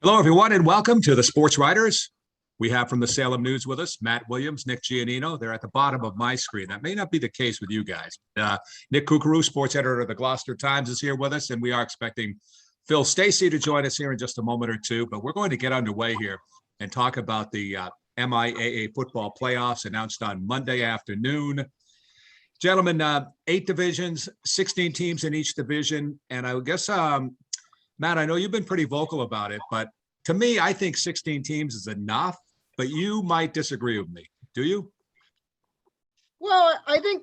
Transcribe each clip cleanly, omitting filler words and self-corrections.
Hello, everyone, and welcome to the Sports Writers. We have from the Salem News with us, Matt Williams, Nick Giannino. They're at the bottom of my screen. That may not be the case with you guys. Nick Kukaru, sports editor of the Gloucester Times, is here with us, and we are expecting Phil Stacey to join us here in just a moment or two. But we're going to get underway here and talk about the MIAA football playoffs announced on Monday afternoon. Gentlemen, 8 divisions, 16 teams in each division, and I guess Matt, I know you've been pretty vocal about it, but to me, I think 16 teams is enough, but you might disagree with me. Do you? Well, I think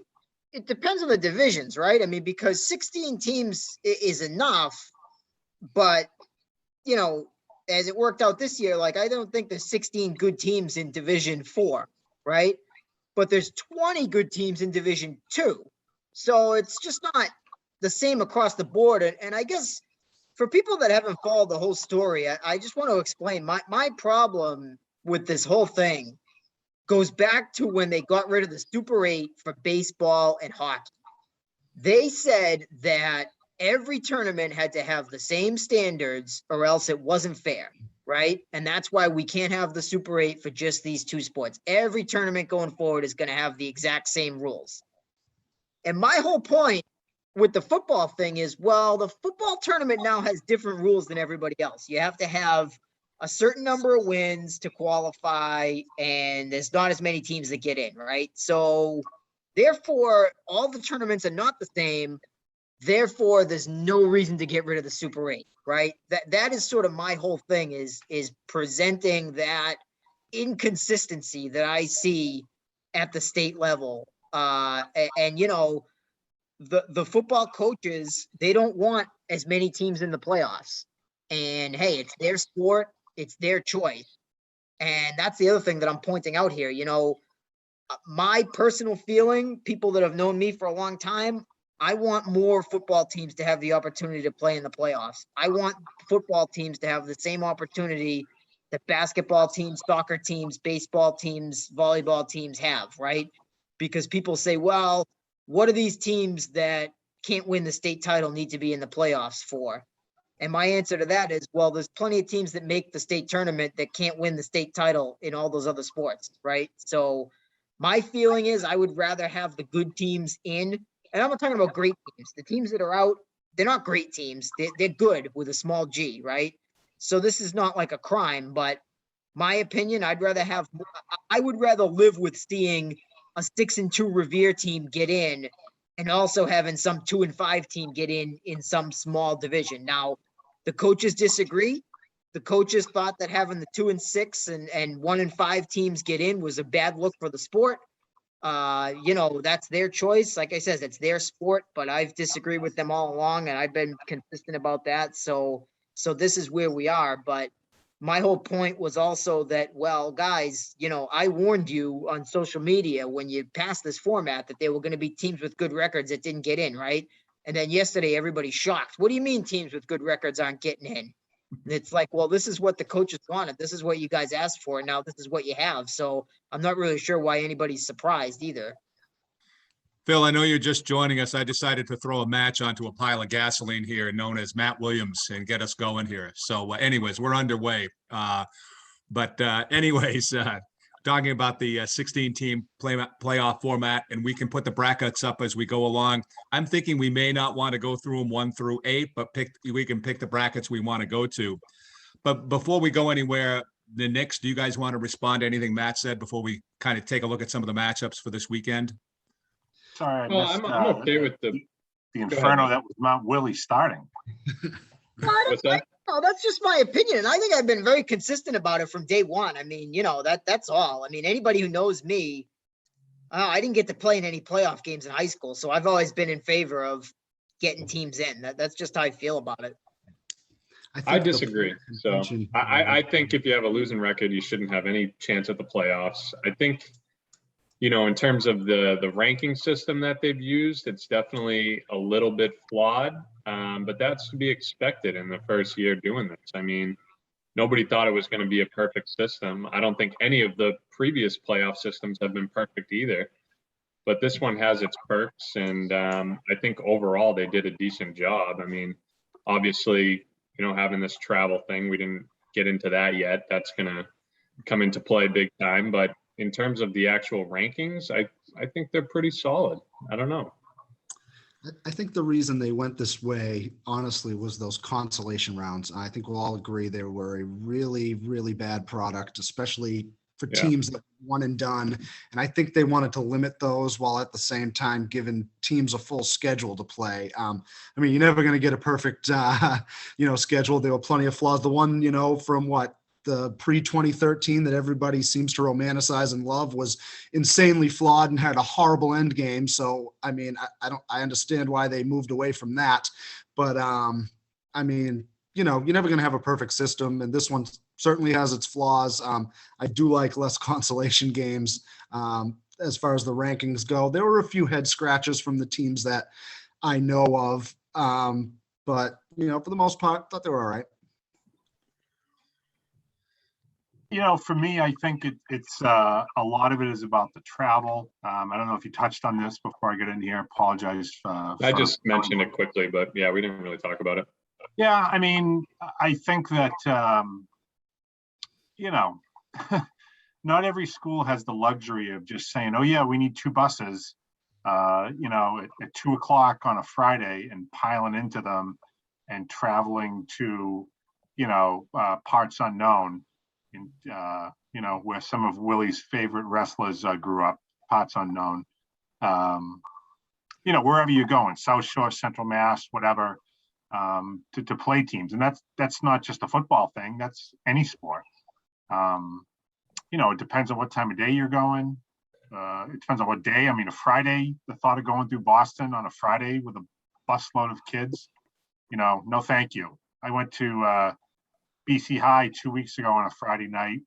it depends on the divisions, right? I mean, because 16 teams is enough, but, as it worked out this year, I don't think there's 16 good teams in Division 4, right? But there's 20 good teams in Division 2. So it's just not the same across the board. And I guess for people that haven't followed the whole story, I just want to explain my problem with this whole thing goes back to when they got rid of the Super 8 for baseball and hockey. They said that every tournament had to have the same standards or else it wasn't fair, right? And that's why we can't have the Super 8 for just these two sports. Every tournament going forward is going to have the exact same rules. And my whole point with the football thing is, well, the football tournament now has different rules than everybody else. You have to have a certain number of wins to qualify, and there's not as many teams that get in, right? So therefore, all the tournaments are not the same. Therefore, there's no reason to get rid of the Super 8, right? That is sort of my whole thing is presenting that inconsistency that I see at the state level. The football coaches, they don't want as many teams in the playoffs. And hey, it's their sport, it's their choice. And that's the other thing that I'm pointing out here. My personal feeling, people that have known me for a long time, I want more football teams to have the opportunity to play in the playoffs. I want football teams to have the same opportunity that basketball teams, soccer teams, baseball teams, volleyball teams have, right? Because people say, well, what do these teams that can't win the state title need to be in the playoffs for? And my answer to that is, well, there's plenty of teams that make the state tournament that can't win the state title in all those other sports, right? So my feeling is I would rather have the good teams in, and I'm not talking about great teams. The teams that are out, they're not great teams. They're good with a small G, right? So this is not like a crime, but my opinion, I would rather live with seeing a 6-2 Revere team get in and also having some 2-5 team get in some small division. Now, the coaches disagree. The coaches thought that having the 2-6 and 1-5 teams get in was a bad look for the sport. That's their choice. Like I said, it's their sport, but I've disagreed with them all along, and I've been consistent about that. So this is where we are. But my whole point was also that, well, guys, I warned you on social media when you passed this format that there were going to be teams with good records that didn't get in, right? And then yesterday, everybody's shocked. What do you mean teams with good records aren't getting in? And it's like, well, this is what the coaches wanted. This is what you guys asked for. Now this is what you have. So I'm not really sure why anybody's surprised either. Phil, I know you're just joining us. I decided to throw a match onto a pile of gasoline here known as Matt Williams and get us going here. So anyways, we're underway. Talking about the 16-team playoff format, and we can put the brackets up as we go along. I'm thinking we may not want to go through them 1 through 8, but we can pick the brackets we want to go to. But before we go anywhere, the Knicks, do you guys want to respond to anything Matt said before we kind of take a look at some of the matchups for this weekend? Sorry, I'm okay with the inferno that was Mount Willie starting. What's that? No, that's just my opinion. And I think I've been very consistent about it from day one. I mean, that's all. I mean, anybody who knows me, I didn't get to play in any playoff games in high school. So I've always been in favor of getting teams in. That's just how I feel about it. I disagree. So I think if you have a losing record, you shouldn't have any chance at the playoffs. I think, in terms of the ranking system that they've used, it's definitely a little bit flawed. But that's to be expected in the first year doing this. I mean, nobody thought it was going to be a perfect system. I don't think any of the previous playoff systems have been perfect either. But this one has its perks, and I think overall they did a decent job. I mean, obviously, having this travel thing, we didn't get into that yet. That's going to come into play big time. But in terms of the actual rankings, I think they're pretty solid. I don't know. I think the reason they went this way, honestly, was those consolation rounds. I think we'll all agree they were a really, really bad product, especially for teams that one and done. And I think they wanted to limit those while at the same time giving teams a full schedule to play. I mean, you're never going to get a perfect, schedule. There were plenty of flaws. The one, from the pre-2013 that everybody seems to romanticize and love was insanely flawed and had a horrible end game. So, I mean, I understand why they moved away from that, but I mean, you're never going to have a perfect system, and this one certainly has its flaws. I do like less consolation games as far as the rankings go. There were a few head scratches from the teams that I know of, but for the most part, I thought they were all right. For me, I think it's a lot of it is about the travel. I don't know if you touched on this before I get in here. Apologize. I just mentioned it quickly, but yeah, we didn't really talk about it. Yeah, I mean, I think that, not every school has the luxury of just saying, oh, yeah, we need 2 buses, at 2:00 on a Friday and piling into them and traveling to, parts unknown. Where some of Willie's favorite wrestlers grew up, parts unknown. Wherever you're going, South Shore, Central Mass, whatever, to play teams. And that's not just a football thing, that's any sport. It depends on what time of day you're going. It depends on what day. I mean, a Friday, the thought of going through Boston on a Friday with a busload of kids, no thank you. I went to BC High 2 weeks ago on a Friday night.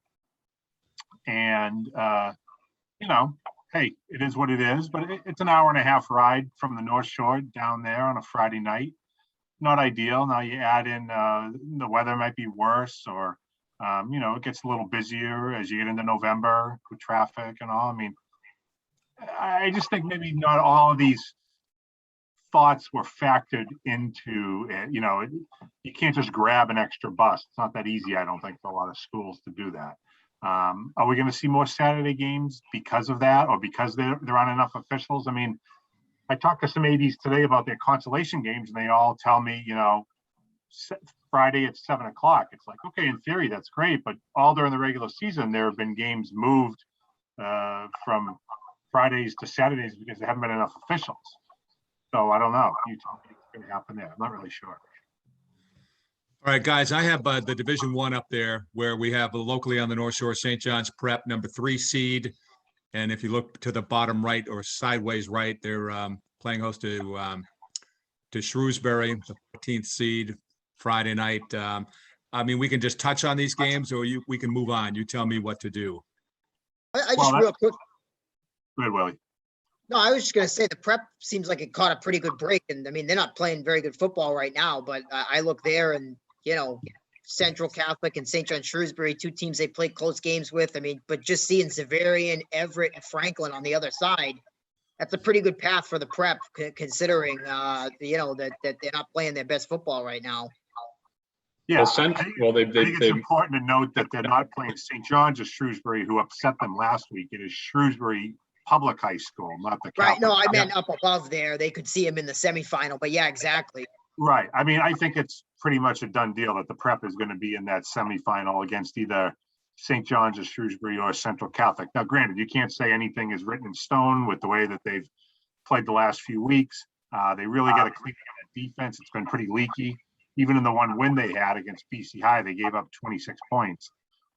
And, hey, it is what it is, but it's an hour and a half ride from the North Shore down there on a Friday night. Not ideal. Now you add in the weather might be worse, or, it gets a little busier as you get into November with traffic and all. I mean, I just think maybe not all of these thoughts were factored into it. You can't just grab an extra bus. It's not that easy, I don't think, for a lot of schools to do that. Are we going to see more Saturday games because of that, or because there aren't enough officials? I mean, I talked to some ADs today about their consolation games, and they all tell me, Friday at 7:00. It's like, okay, in theory, that's great, but all during the regular season, there have been games moved from Fridays to Saturdays because there haven't been enough officials. So I don't know. You tell me what's going to happen there. I'm not really sure. All right, guys, I have the Division I up there, where we have locally on the North Shore, St. John's Prep, number 3 seed. And if you look to the bottom right or sideways right, they're playing host to Shrewsbury, the 14th seed, Friday night. I mean, we can just touch on these games, or we can move on. You tell me what to do. I just real quick. Go ahead, Willie. No, I was just going to say the Prep seems like it caught a pretty good break. And I mean, they're not playing very good football right now, but I look there and, Central Catholic and St. John Shrewsbury, 2 teams they played close games with. I mean, but just seeing Severian, Everett, and Franklin on the other side, that's a pretty good path for the Prep, considering, that they're not playing their best football right now. Yeah, I think it's important to note that they're not playing St. John's or Shrewsbury, who upset them last week. It is Shrewsbury Public High School, not the Catholic. Right. No, I meant up above there. They could see him in the semifinal, but yeah, exactly. Right. I mean, I think it's pretty much a done deal that the Prep is going to be in that semifinal against either St. John's or Shrewsbury or Central Catholic. Now, granted, you can't say anything is written in stone with the way that they've played the last few weeks. They really got to clean up that defense. It's been pretty leaky. Even in the one win they had against BC High, they gave up 26 points.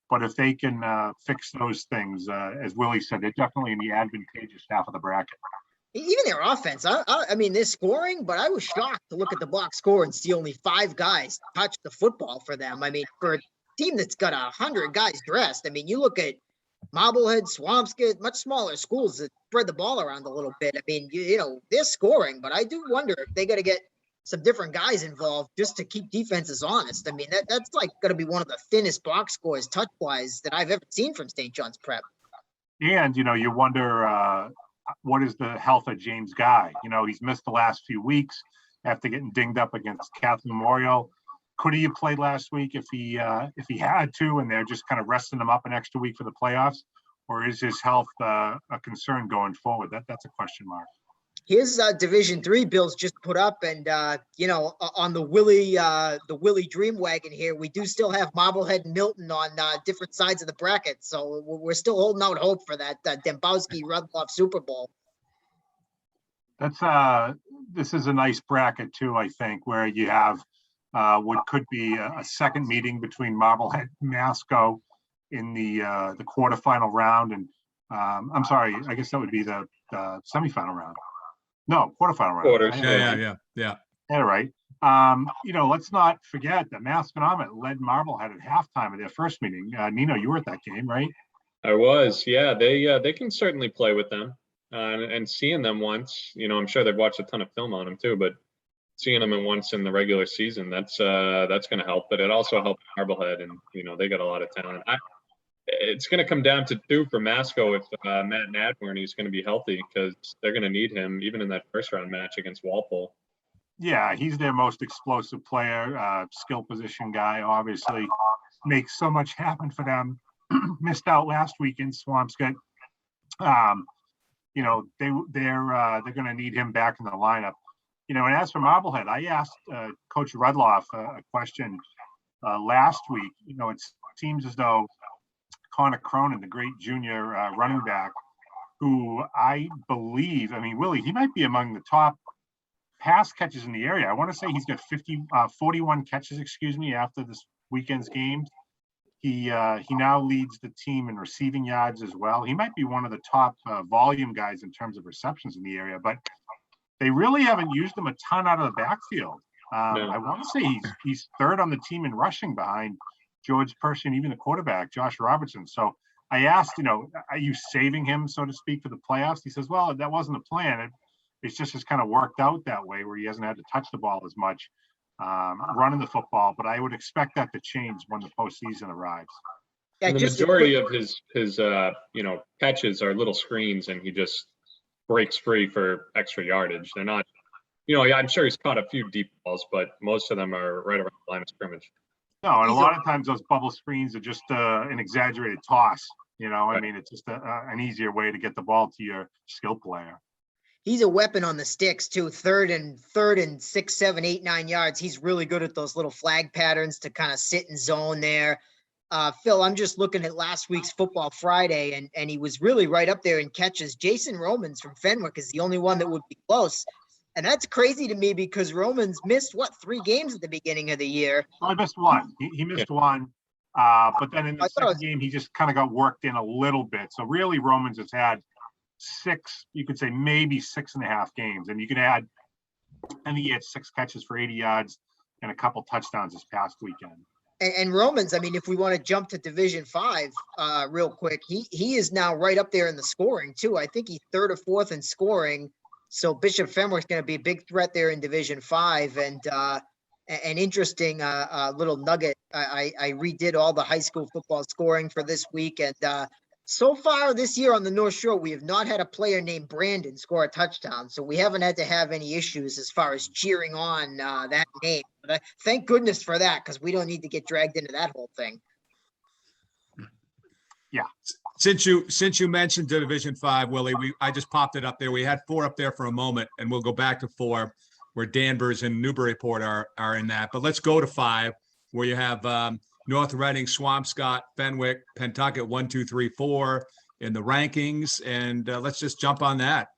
But if they can fix those things, as Willie said, they're definitely in the advantageous half of the bracket. Even their offense, I mean, they're scoring, but I was shocked to look at the box score and see only 5 guys touch the football for them. I mean, for a team that's got 100 guys dressed, I mean, you look at Marblehead, Swampscott, much smaller schools that spread the ball around a little bit. I mean, they're scoring, but I do wonder if they got to get some different guys involved just to keep defenses honest. I mean, that's like going to be one of the thinnest box scores touch-wise that I've ever seen from St. John's Prep. And, you wonder what is the health of James Guy? He's missed the last few weeks after getting dinged up against Catholic Memorial. could he have played last week if he had to, and they're just kind of resting him up an extra week for the playoffs, or is his health a concern going forward? That's a question mark. His Division III bills just put up, and on the Willie Dream Wagon here, we do still have Marblehead and Milton on different sides of the bracket, so we're still holding out hope for that Dembowski-Rudloff Super Bowl. This is a nice bracket too, I think, where you have what could be a second meeting between Marblehead and Masco in the quarterfinal round, and I'm sorry, I guess that would be the semifinal round. No, quarterfinal round. Quarters. Yeah. All right. Let's not forget that Masconomet led Marblehead at halftime of their first meeting. Nino, you were at that game, right? I was. Yeah, they can certainly play with them. And seeing them once, I'm sure they've watched a ton of film on them too, but seeing them once in the regular season, that's going to help. But it also helped Marblehead, and they got a lot of talent. It's going to come down to two for Masco if Matt Nadworny is going to be healthy, because they're going to need him even in that first round match against Walpole. Yeah, he's their most explosive player, skill position guy. Obviously, makes so much happen for them. Missed out last week in Swampscott. They're going to need him back in the lineup. And as for Marblehead, I asked Coach Rudloff a question last week. It seems as though Connor Cronin, the great junior running back, who I believe, Willie, he might be among the top pass catches in the area. I want to say he's got 41 catches, after this weekend's games. He now leads the team in receiving yards as well. He might be one of the top volume guys in terms of receptions in the area, but they really haven't used him a ton out of the backfield. No. I want to say he's third on the team in rushing behind George Pershing, and even the quarterback, Josh Robertson. So I asked, are you saving him, so to speak, for the playoffs? He says, well, that wasn't the plan. It's just kind of worked out that way, where he hasn't had to touch the ball as much running the football. But I would expect that to change when the postseason arrives. Yeah, and the majority of his catches are little screens, and he just breaks free for extra yardage. They're not, I'm sure he's caught a few deep balls, but most of them are right around the line of scrimmage. No, and a lot of times those bubble screens are just an exaggerated toss. Right. It's just an easier way to get the ball to your skill player. He's a weapon on the sticks too. Third and 6, 7, 8, 9 yards. He's really good at those little flag patterns to kind of sit in zone there. Phil, I'm just looking at last week's Football Friday, and he was really right up there in catches. Jason Romans from Fenwick is the only one that would be close. And that's crazy to me, because Romans missed 3 games at the beginning of the year. Oh, I missed one. He missed one. But then in the second game, he just kind of got worked in a little bit. So really, Romans has had 6, you could say maybe 6.5 games. And you can add, and he had 6 catches for 80 yards and a couple touchdowns this past weekend. And Romans, if we want to jump to Division 5 real quick, he is now right up there in the scoring too. I think he's 3rd or 4th in scoring. So Bishop Fenwick's going to be a big threat there in Division 5. And an interesting little nugget. I redid all the high school football scoring for this week. And so far this year on the North Shore, we have not had a player named Brandon score a touchdown. So we haven't had to have any issues as far as cheering on that name. But thank goodness for that, because we don't need to get dragged into that whole thing. Yeah. Since you mentioned Division 5, Willie, I just popped it up there. We had 4 up there for a moment, and we'll go back to 4, where Danvers and Newburyport are in that. But let's go to 5, where you have North Reading, Swampscott, Fenwick, Pentucket, 1, 2, 3, 4 in the rankings. And let's just jump on that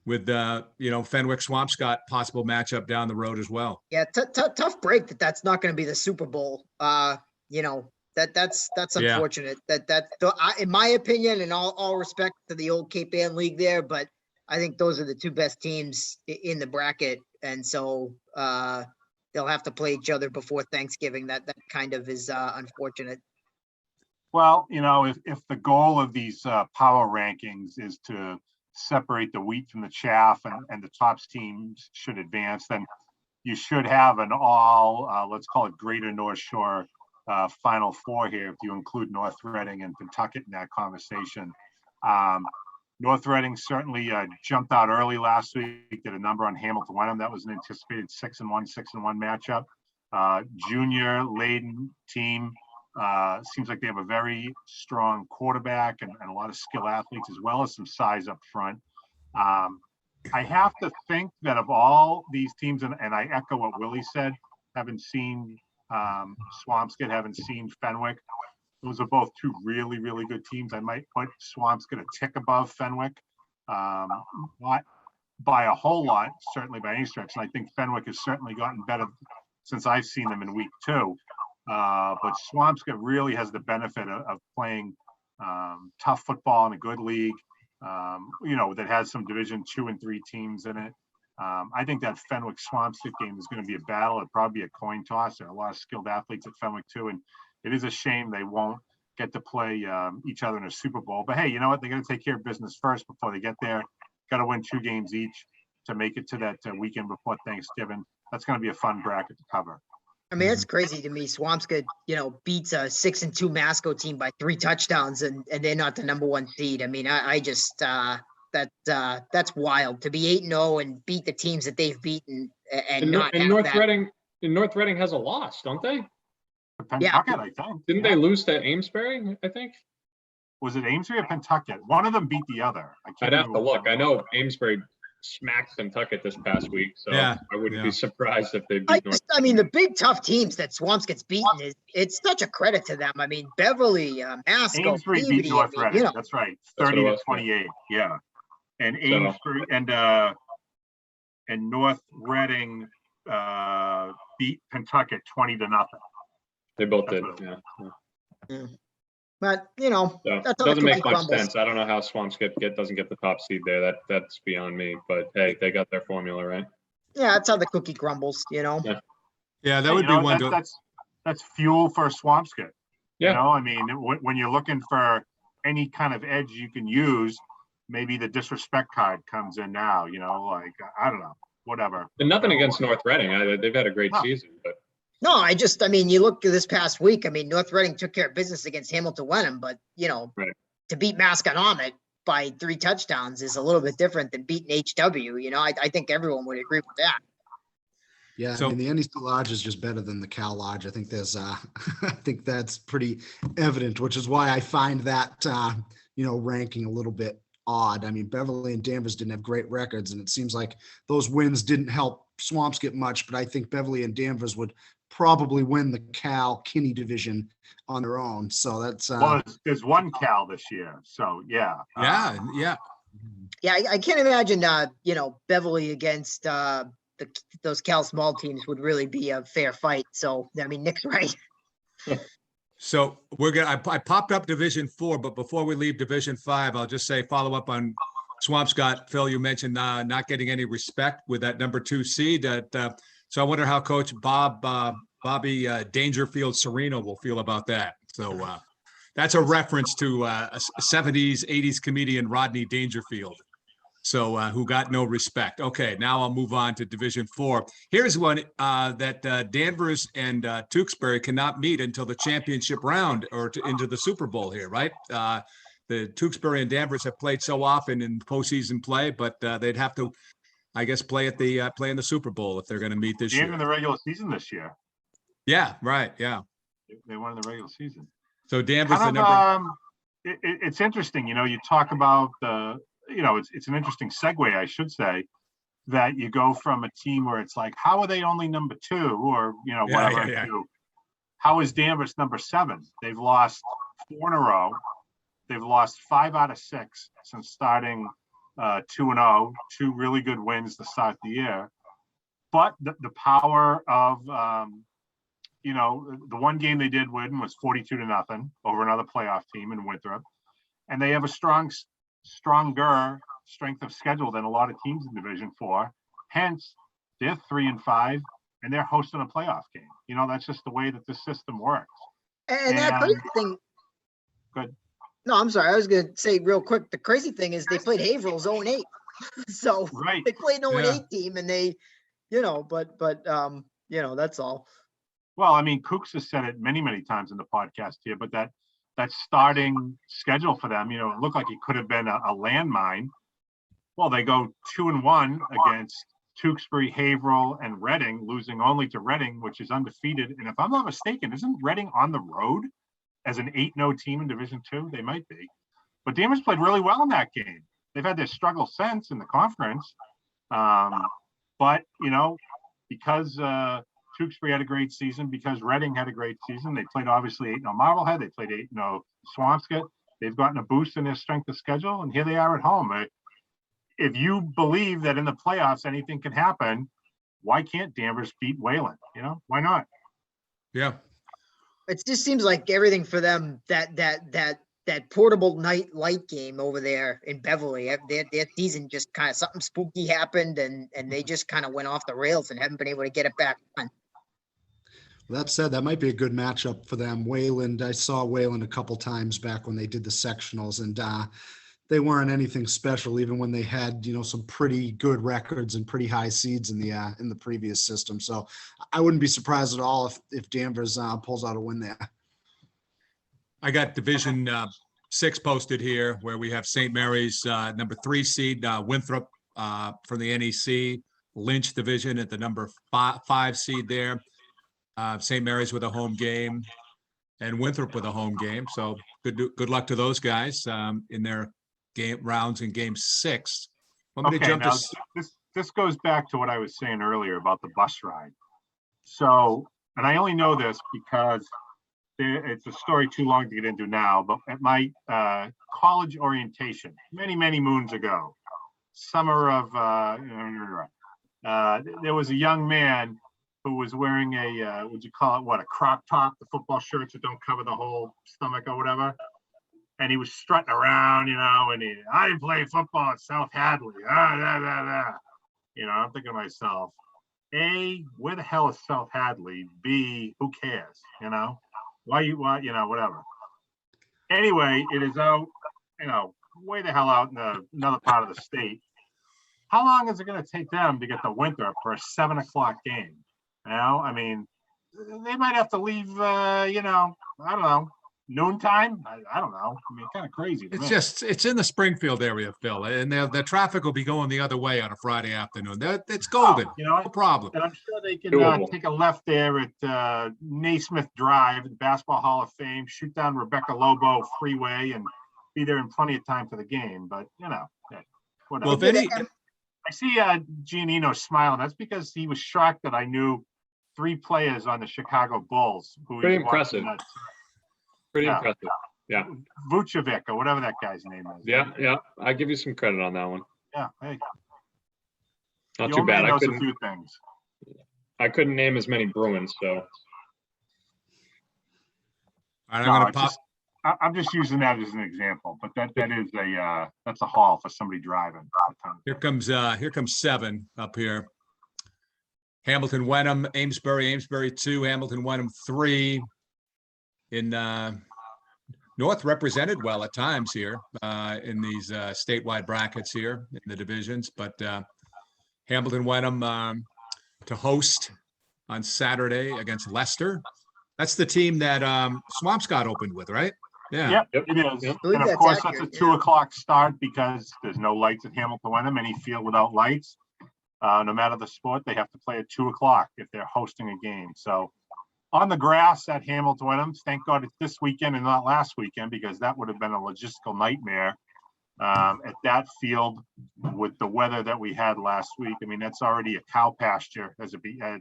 with Fenwick, Swampscott possible matchup down the road as well. Yeah, tough break that's not going to be the Super Bowl. That's unfortunate. Yeah. In my opinion, and all respect to the old Cape Ann League there, but I think those are the 2 best teams in the bracket, and so they'll have to play each other before Thanksgiving. That kind of is unfortunate. Well, if the goal of these power rankings is to separate the wheat from the chaff, and the top teams should advance, then you should have an all, let's call it Greater North Shore Final 4 here, if you include North Reading and Pentucket in that conversation. North Reading certainly jumped out early last week, did a number on Hamilton Wenham. That was an anticipated 6-1 matchup. junior laden team. Seems like they have a very strong quarterback and a lot of skill athletes, as well as some size up front. I have to think that of all these teams, and I echo what Willie said, haven't seen Swampscott, haven't seen Fenwick. Those are both two really, really good teams. I might put Swampscott a tick above Fenwick. Not by a whole lot, certainly by any stretch. And I think Fenwick has certainly gotten better since I've seen them in week 2. But Swampscott really has the benefit of playing tough football in a good league, that has some Division 2 and 3 teams in it. I think that Fenwick Swampscott game is going to be a battle. It'll probably be a coin toss. There are a lot of skilled athletes at Fenwick too, and it is a shame they won't get to play each other in a Super Bowl. But hey, you know what? They're going to take care of business first before they get there. Got to win 2 games each to make it to that weekend before Thanksgiving. That's going to be a fun bracket to cover. I mean, it's crazy to me. Swampscott, beats a 6-2 Masco team by 3 touchdowns, and they're not the number 1 seed. I mean, I just that's wild to be 8-0 and beat the teams that they've beaten and not have North that. Reading. And North Reading has a loss, don't they? Pentucket, I think. Didn't they lose to Amesbury? I think. Was it Amesbury or Pentucket? One of them beat the other. I'd have to look. I know Amesbury smacked Pentucket this past week, so I wouldn't be surprised if they beat North. I mean, the big tough teams that Swampscott's beaten it's such a credit to them. I mean, Beverly, Masco, Amesbury Peabody, beat North Reading. That's right, 30-28. Yeah, and Amesbury and North Reading beat Pentucket 20-0. They both did. Yeah. But that doesn't make much sense. I don't know how Swampscott doesn't get the top seed there. That's beyond me. But hey, they got their formula, right? Yeah, that's how the cookie crumbles. Yeah, that would be one. That's fuel for Swampscott. Yeah. I mean, when you're looking for any kind of edge you can use, maybe the disrespect card comes in now. Like I don't know, whatever. And nothing against North Reading. They've had a great season, but. No, you look at this past week. I mean, North Reading took care of business against Hamilton Wenham, but to beat Masconomet by 3 touchdowns is a little bit different than beating HW. I think everyone would agree with that. Yeah, I mean, the NEC Lodge is just better than the Cal Lodge. I think I think that's pretty evident, which is why I find that ranking a little bit odd. I mean, Beverly and Danvers didn't have great records, and it seems like those wins didn't help Swampscott much. But I think Beverly and Danvers would probably win the Cal Kinney division on their own. So that's well, there's one Cal this year. So yeah. I can't imagine Beverly against those Cal small teams would really be a fair fight. So I mean, Nick's right. So I popped up Division 4, but before we leave Division 5, I'll just say follow up on Swampscott. Phil, you mentioned not getting any respect with that number 2 seed. So I wonder how Coach Bobby Dangerfield Sereno will feel about that. So that's a reference to a 70s, 80s comedian Rodney Dangerfield. So who got no respect. Okay, now I'll move on to Division 4. Here's one that Danvers and Tewksbury cannot meet until the championship round or into the Super Bowl here, right? The Tewksbury and Danvers have played so often in postseason play, but they'd have to, I guess, play in the Super Bowl if they're going to meet this year. In the regular season this year. Yeah, right. Yeah, they won in the regular season. So Danvers, the number. It's interesting. You talk about the. It's an interesting segue, I should say, that you go from a team where it's like, how are they only number 2 or, whatever. Yeah. How is Danvers number 7? They've lost 4 in a row. They've lost 5 out of 6 since starting 2-0, 2 really good wins to start the year. But the power of, the one game they did win was 42-0 over another playoff team in Winthrop. And they have a stronger strength of schedule than a lot of teams in Division 4. Hence, they're 3-5 and they're hosting a playoff game. That's just the way that the system works. And that crazy thing. Good. No, I'm sorry. I was going to say real quick. The crazy thing is they played Haverhill's 0-8. So they played an 0-8 team and they, but that's all. Well, I mean, Kooks has said it many, many times in the podcast here, but that starting schedule for them, it looked like it could have been a landmine. Well, they go 2-1 against Tewksbury, Haverhill, and Reading, losing only to Reading, which is undefeated. And if I'm not mistaken, isn't Reading on the road as an 8-0 team in Division II? They might be. But Danvers played really well in that game. They've had their struggle since in the conference. But, you know, because Tewksbury had a great season, because Reading had a great season, they played obviously 8-0 Marblehead, they played 8-0 Swampscott. They've gotten a boost in their strength of schedule, and here they are at home. If you believe that in the playoffs anything can happen, why can't Danvers beat Wayland? You know, why not? Yeah. It just seems like everything for them, that portable night light game over there in Beverly, their season just kind of something spooky happened and they just kind of went off the rails and haven't been able to get it back on. That said, that might be a good matchup for them. Wayland, I saw Wayland a couple times back when they did the sectionals, and they weren't anything special, even when they had, you know, some pretty good records and pretty high seeds in the previous system. So I wouldn't be surprised at all if Danvers pulls out a win there. I got Division 6 posted here, where we have St. Mary's number 3 seed, Winthrop from the NEC, Lynch Division at the number 5 seed there. St. Mary's with a home game, and Winthrop with a home game. So good luck to those guys in their game rounds in Game 6. Okay, now this goes back to what I was saying earlier about the bus ride. So, and I only know this because it's a story too long to get into now, but at my college orientation many moons ago, summer of there was a young man who was wearing a would you call it what, a crop top, the football shirts that don't cover the whole stomach or whatever, and he was strutting around, you know, and I didn't play football at South Hadley, you know. I'm thinking to myself, A, where the hell is South Hadley? B, who cares, you know? Why, you know, whatever. Anyway, it is out, you know, way the hell out in another part of the state. How long is it going to take them to get to Winthrop for a 7 o'clock game? You know, I mean, they might have to leave, you know, I don't know, noontime. I don't know. I mean, kind of crazy. It's in the Springfield area, Phil, and the traffic will be going the other way on a Friday afternoon. It's golden. You know, no problem. And I'm sure they can take a left there at Naismith Drive, the Basketball Hall of Fame, shoot down Rebecca Lobo Freeway, and be there in plenty of time for the game. But you know, whatever. Well, if any, I see Giannino smiling. That's because he was shocked that I knew 3 players on the Chicago Bulls. Pretty impressive. Pretty impressive. Yeah. Vucevic or whatever that guy's name is. Yeah. I give you some credit on that one. Yeah. Hey. Not too bad. A few things. I couldn't name as many Bruins, so. I'm just using that as an example, but that is that's a haul for somebody driving. Here comes 7 up here. Hamilton, Wenham, Amesbury 2, Hamilton, Wenham 3. In North represented well at times here in these statewide brackets here in the divisions, but Hamilton, Wenham to host on Saturday against Leicester. That's the team that Swampscott opened with, right? Yeah. Yep, it is. Yep. And of course, that's a 2 o'clock start because there's no lights at Hamilton, Wenham, any field without lights. No matter the sport, they have to play at 2 o'clock if they're hosting a game. So on the grass at Hamilton Wenham, thank God it's this weekend and not last weekend, because that would have been a logistical nightmare at that field with the weather that we had last week. I mean, that's already a cow pasture,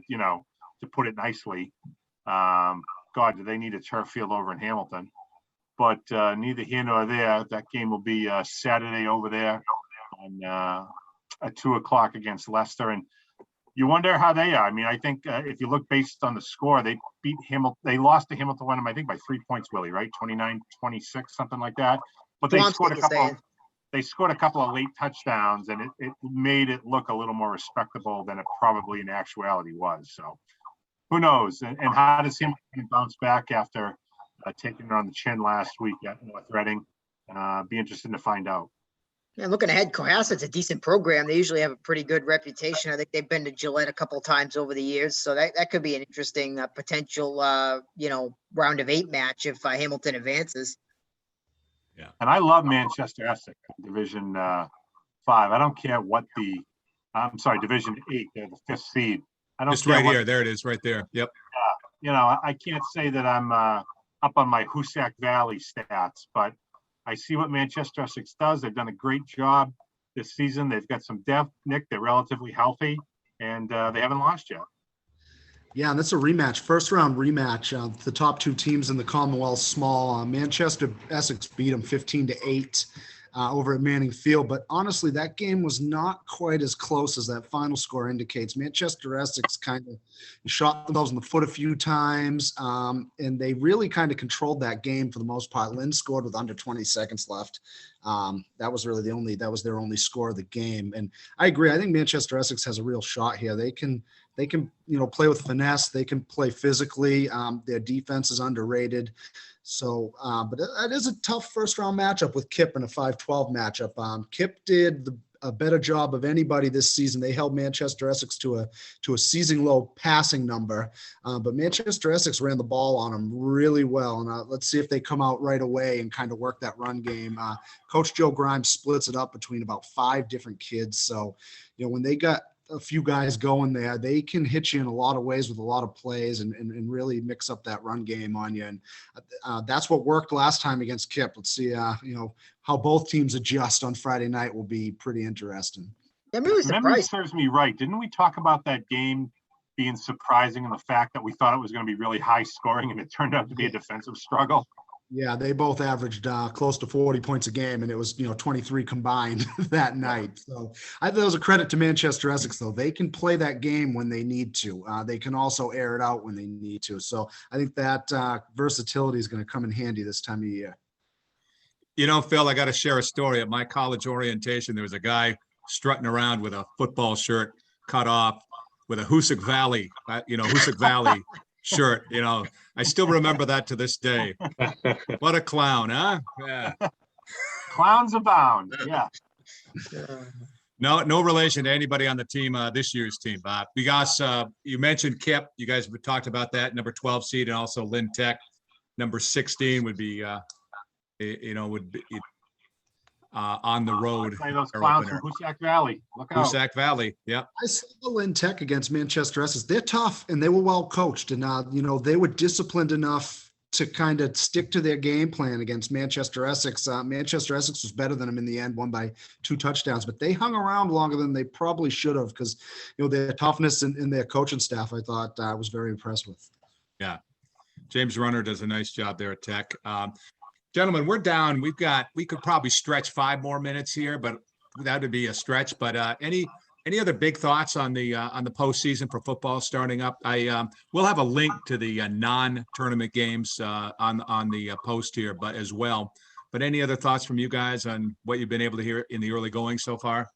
you know, to put it nicely. God, do they need a turf field over in Hamilton? But neither here nor there. That game will be Saturday over there on at 2 o'clock against Leicester. And you wonder how they are. I mean, I think if you look based on the score, they beat Hamilton. They lost to Hamilton Wenham, I think, by 3 points, Willie, right? 29-26, something like that. But they scored a couple. They scored a couple of late touchdowns, and it made it look a little more respectable than it probably in actuality was. So who knows? And how does Hamilton bounce back after taking it on the chin last week at North Reading? Be interesting to find out. And looking ahead, Cohasset's a decent program. They usually have a pretty good reputation. I think they've been to Gillette a couple times over the years, so that could be an interesting potential, you know, round of 8 match if Hamilton advances. Yeah, and I love Manchester Essex, Division 5. I don't care what the I'm sorry, Division 8. They're the 5th seed. I don't Just care right what, here. There it is, right there. Yep. you know, I can't say that I'm up on my Hoosac Valley stats, but I see what Manchester Essex does. They've done a great job this season. They've got some depth, Nick. They're relatively healthy, and they haven't lost yet. Yeah, and that's a rematch, first round rematch. The top two teams in the Commonwealth small. Manchester Essex beat them 15-8 over at Manning Field. But honestly, that game was not quite as close as that final score indicates. Manchester Essex kind of shot themselves in the foot a few times, and they really kind of controlled that game for the most part. Lynn scored with under 20 seconds left. That was really that was their only score of the game. And I agree. I think Manchester Essex has a real shot here. They can, play with finesse. They can play physically. Their defense is underrated. So, but that is a tough first round matchup with Kip in a 5-12 matchup. Kip did a better job of anybody this season. They held Manchester Essex to a season low passing number, but Manchester Essex ran the ball on them really well. And let's see if they come out right away and kind of work that run game. Coach Joe Grimes splits it up between about 5 different kids. So, when they got a few guys going there, they can hit you in a lot of ways with a lot of plays and really mix up that run game on you. And that's what worked last time against Kip. Let's see, how both teams adjust on Friday night will be pretty interesting. I'm really If memory surprised. serves me right, didn't we talk about that game being surprising and the fact that we thought it was going to be really high scoring and it turned out to be a defensive struggle? Yeah, they both averaged close to 40 points a game, and it was 23 combined that night. So I thought it was a credit to Manchester Essex, though. They can play that game when they need to. They can also air it out when they need to. So I think that versatility is going to come in handy this time of year. Phil, I got to share a story. At my college orientation, there was a guy strutting around with a football shirt cut off with a Hoosac Valley, shirt. I still remember that to this day. What a clown, huh? Yeah. Clowns abound. Yeah. No relation to anybody on the team, this year's team, Bob. Because you mentioned Kip. You guys have talked about that, number 12 seed, and also Lynn Tech, number 16 would be, on the road. Play those clowns from Hoosac Valley. Look out. Hoosac Valley, yeah. I saw Lynn Tech against Manchester Essex. They're tough and they were well coached, and they were disciplined enough to kind of stick to their game plan against Manchester Essex. Manchester Essex was better than them in the end, won by 2 touchdowns, but they hung around longer than they probably should have because their toughness in their coaching staff, I thought I was very impressed with. Yeah, James Runner does a nice job there at Tech. Gentlemen, we're down. We could probably stretch 5 more minutes here, but that would be a stretch. But any other big thoughts on the postseason for football starting up? We'll have a link to the non-tournament games on the post here, but as well. But any other thoughts from you guys on what you've been able to hear in the early going so far?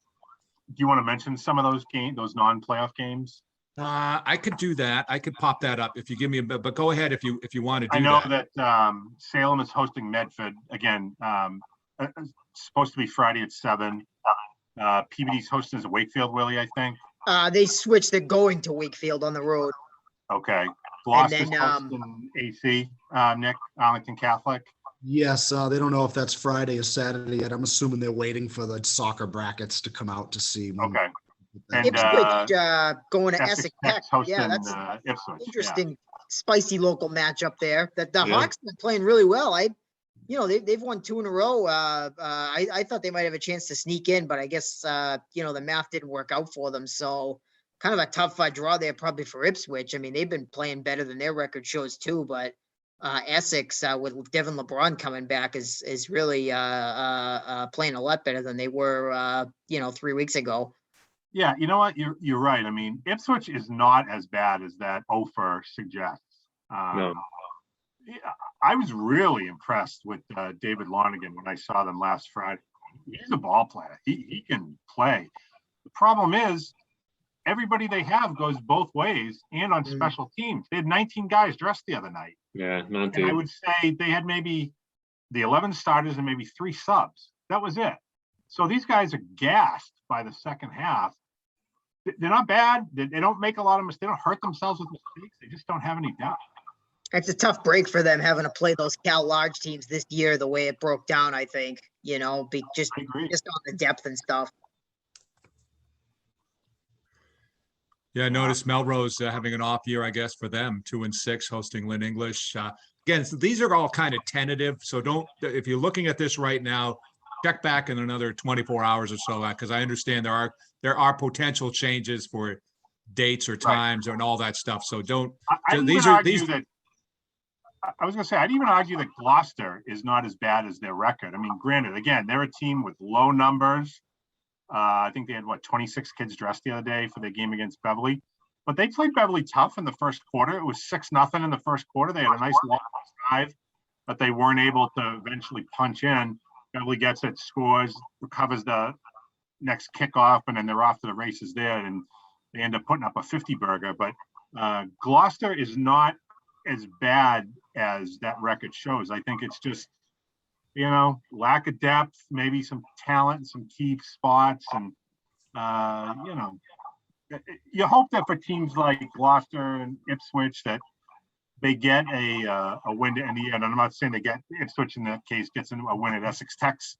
Do you want to mention some of those those non-playoff games? I could do that. I could pop that up if you give me but go ahead if you want to do that. I know that Salem is hosting Medford again. Supposed to be Friday at 7. Peabody's hosting Wakefield, Willie, I think. They switched. They're going to Wakefield on the road. Okay. Gloucester's hosting AC, Nick, Arlington Catholic. Yes, they don't know if that's Friday or Saturday yet. I'm assuming they're waiting for the soccer brackets to come out to see. Okay. And Ipswich going to Essex Tech. Hosting, Yeah, that's Ipswich. interesting, spicy local matchup there. That the Hawks have been playing really well. They've won 2 in a row. I thought they might have a chance to sneak in, but I guess the math didn't work out for them. So kind of a tough draw there probably for Ipswich. I mean, they've been playing better than their record shows too, but Essex with Devin LeBron coming back is really playing a lot better than they were 3 weeks ago. Yeah, you know what? You're right. I mean, Ipswich is not as bad as that Ofer suggests. No. I was really impressed with David Lonergan when I saw them last Friday. He's a ball player. He can play. The problem is everybody they have goes both ways and on special teams. They had 19 guys dressed the other night. Yeah, not and I would say they had maybe the 11 starters and maybe 3 subs. That was it. So these guys are gassed by the second half. They're not bad. They don't make a lot of mistakes. They don't hurt themselves with mistakes. They just don't have any depth. It's a tough break for them having to play those Cal large teams this year, the way it broke down, I think, just on the depth and stuff. Yeah, I noticed Melrose having an off year, I guess, for them, 2-6, hosting Lynn English. Again, so these are all kind of tentative. So don't, if you're looking at this right now, check back in another 24 hours or so, because I understand there are potential changes for dates or times and all that stuff. So don't. I'd even argue that. I was going to say, I'd even argue that Gloucester is not as bad as their record. I mean, granted, again, they're a team with low numbers. I think they had 26 kids dressed the other day for their game against Beverly, but they played Beverly tough in the first quarter. It was 6-0 in the first quarter. They had a nice long drive, but they weren't able to eventually punch in. Beverly gets it, scores, recovers the next kickoff, and then they're off to the races there, and they end up putting up a 50-burger. But Gloucester is not as bad as that record shows. I think it's just, lack of depth, maybe some talent, some key spots. And, you hope that for teams like Gloucester and Ipswich that they get a win to end the year. And I'm not saying they get Ipswich in that case gets a win at Essex Tech's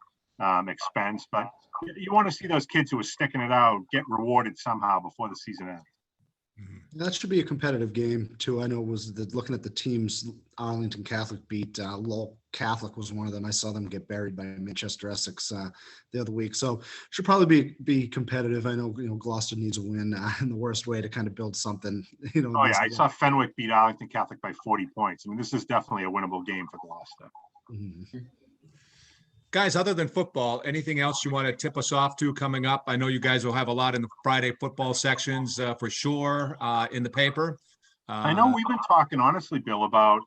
expense, but you want to see those kids who are sticking it out get rewarded somehow before the season ends. That should be a competitive game too. I know looking at the teams, Arlington Catholic beat Lowell Catholic was one of them. I saw them get buried by Manchester Essex the other week, so should probably be competitive. I know Gloucester needs a win in the worst way to kind of build something. Oh yeah, I saw Fenwick beat Arlington Catholic by 40 points. I mean, this is definitely a winnable game for Gloucester. Mm-hmm. Guys, other than football, anything else you want to tip us off to coming up? I know you guys will have a lot in the Friday football sections for sure in the paper. I know we've been talking honestly, Bill, about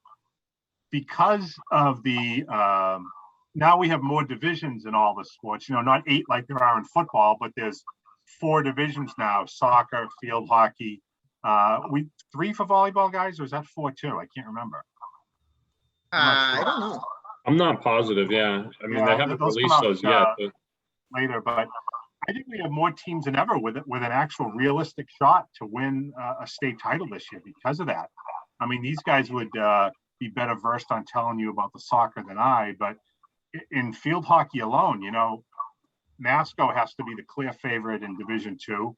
because of the now we have more divisions in all the sports, not 8 like there are in football, but there's 4 divisions now: soccer, field hockey. 3 for volleyball, guys, or is that 4 too? I can't remember. I don't know. I'm not positive. Yeah, I mean, they haven't released those yet. But later, but I think we have more teams than ever with an actual realistic shot to win a state title this year because of that. I mean, these guys would be better versed on telling you about the soccer than I, but in field hockey alone, Masco has to be the clear favorite in Division II.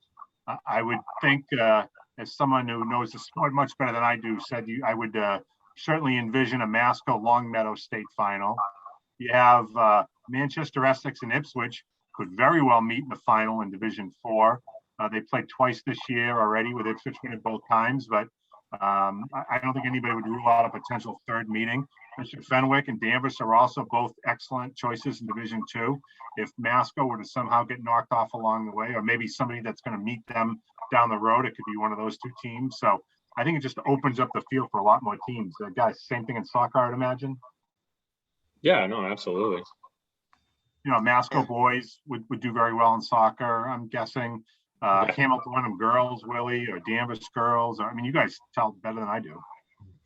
I would think, as someone who knows the sport much better than I do, I would certainly envision a Masco Longmeadow state final. You have Manchester Essex and Ipswich could very well meet in the final in Division 4. They played twice this year already, with Ipswich winning both times, but I don't think anybody would rule out a potential third meeting. Mr. Fenwick and Danvers are also both excellent choices in Division 2. If Masco were to somehow get knocked off along the way, or maybe somebody that's going to meet them down the road, it could be one of those 2 teams. So I think it just opens up the field for a lot more teams. Guys, same thing in soccer, I'd imagine. Yeah, no, absolutely. Masco boys would do very well in soccer, I'm guessing. Hamilton Wenham girls, Willie, or Danvers girls. I mean, you guys tell better than I do.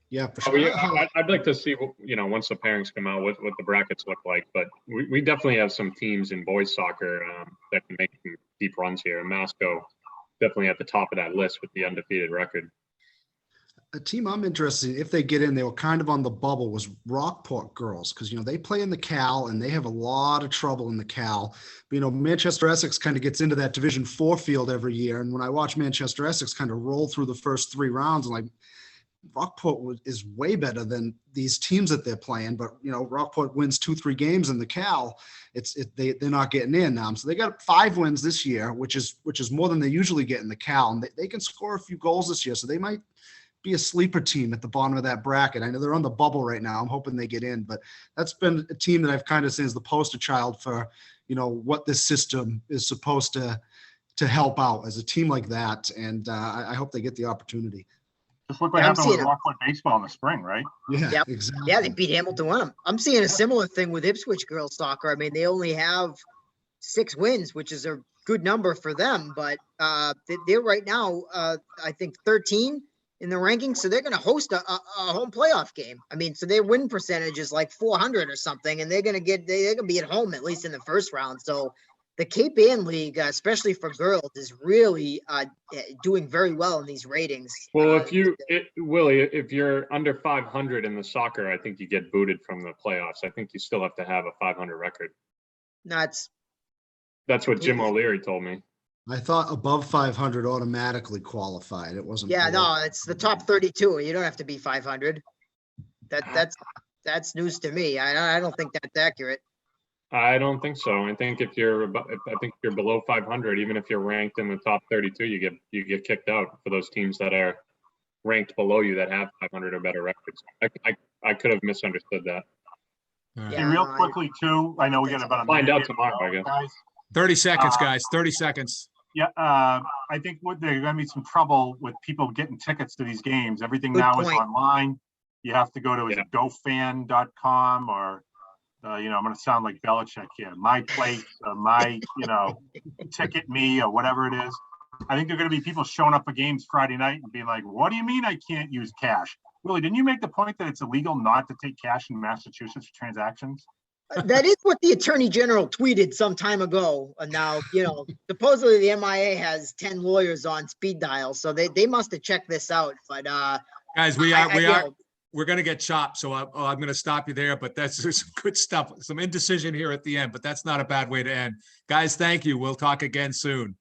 Yeah, for sure. I'd like to see, once the pairings come out, what the brackets look like. But we definitely have some teams in boys soccer that can make deep runs here. And Masco definitely at the top of that list with the undefeated record. A team I'm interested in, if they get in, they were kind of on the bubble, was Rockport girls, because they play in the Cal and they have a lot of trouble in the Cal. But, Manchester Essex kind of gets into that Division 4 field every year, and when I watch Manchester Essex kind of roll through the first 3 rounds, I'm like, Rockport is way better than these teams that they're playing. But Rockport wins 2-3 games in the Cal. They're not getting in. So they got 5 wins this year, which is more than they usually get in the Cal, and they can score a few goals this year, so they might be a sleeper team at the bottom of that bracket. I know they're on the bubble right now. I'm hoping they get in, but that's been a team that I've kind of seen as the poster child for, what this system is supposed to help out as a team like that. And I hope they get the opportunity. Just look what happened with Rockport baseball in the spring, right? Yeah, Yep. exactly. Yeah, they beat Hamilton Wenham. I'm seeing a similar thing with Ipswich girls soccer. I mean, they only have 6 wins, which is a good number for them, but they're right now, I think 13 in the rankings, so they're going to host a home playoff game. I mean, so their win percentage is like 400 or something, and they're going to be at home at least in the first round. So the Cape Ann League, especially for girls, is really doing very well in these ratings. Well, Willie, if you're under 500 in the soccer, I think you get booted from the playoffs. I think you still have to have a 500 record. That's what Jim O'Leary told me. I thought above 500 automatically qualified. It wasn't. Yeah, below. no, it's the top 32. You don't have to be 500. That's news to me. I don't think that's accurate. I don't think so. I think if you're below 500, even if you're ranked in the top 32, you get kicked out for those teams that are ranked below you that have 500 or better records. I could have misunderstood that. All Yeah. And real no, quickly too, I know we got about a Find minute out here to tomorrow, go, I guess. guys. 30 seconds, guys, 30 seconds. Yeah, I think there's gonna be some trouble with people getting tickets to these games. Everything Good now is point. online. You have to go to Yeah. gofan.com or, I'm gonna sound like Belichick here, my place, my, ticket me or whatever it is. I think there are gonna be people showing up for games Friday night and being like, what do you mean I can't use cash? Willie, didn't you make the point that it's illegal not to take cash in Massachusetts for transactions? That is what the Attorney General tweeted some time ago. And now, supposedly the MIA has 10 lawyers on speed dial, so they must have checked this out. But Guys, we're going to get chopped. So I'm going to stop you there, but there's some good stuff, some indecision here at the end, but that's not a bad way to end. Guys, thank you. We'll talk again soon.